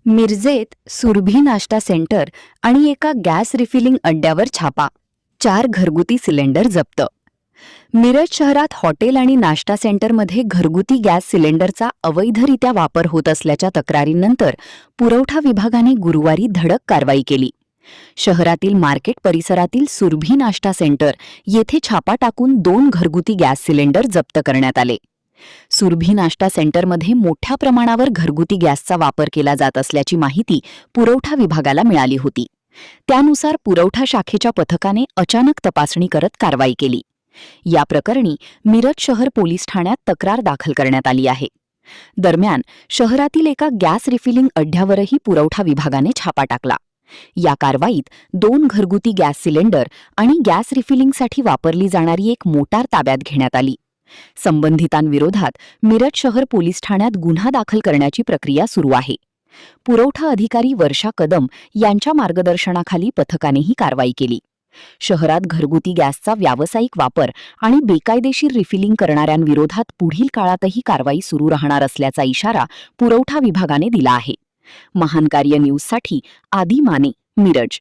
मिरजेत सुरभी नाश्ता सेंटर आणि एका गॅस रिफिलिंग अड्ड्यावर छापा. 4 घरगुती सिलेंडर जप्त. मिरज शहरात हॉटेल आणि नाश्ता सेंटरमध्ये घरगुती गॅस सिलेंडरचा अवैधरित्या वापर होत असल्याच्या तक्रारींनंतर पुरवठा विभागाने गुरुवारी धडक कारवाई केली. शहरातील मार्केट परिसरातील सुरभी नाश्ता सेंटर येथे छापा टाकून 2 घरगुती गॅस सिलेंडर जप्त करण्यात आले. सुरभी नाश्ता सेंटरमध्ये मोठ्या प्रमाणावर घरगुती गॅसचा वापर केला जात असल्याची माहिती पुरवठा विभागाला मिळाली होती. त्यानुसार पुरवठा शाखेच्या पथकाने अचानक तपासणी करत कारवाई केली. या प्रकरणी मिरज शहर पोलीस ठाण्यात तक्रार दाखल करण्यात आली आहे. दरम्यान शहरातील एका गॅस रिफिलिंग अड्ड्यावरही पुरवठा विभागाने छापा टाकला. या कारवाईत 2 घरगुती गॅस सिलेंडर आणि गॅस रिफिलिंगसाठी वापरली जाणारी एक मोटार ताब्यात घेण्यात आली. संबंधितांविरोधात मिरज शहर पोलीस ठाण्यात गुन्हा दाखल करण्याची प्रक्रिया सुरू आहे. पुरवठा अधिकारी वर्षा कदम यांच्या मार्गदर्शनाखाली पथकाने ही कारवाई केली. शहरात घरगुती गॅसचा व्यावसायिक वापर आणि बेकायदेशीर रिफिलिंग करणाऱ्यांविरोधात पुढील काळातही कारवाई सुरू राहणार असल्याचा इशारा पुरवठा विभागाने दिला आहे. महान कार्य न्यूजसाठी आदी माने, मिरज.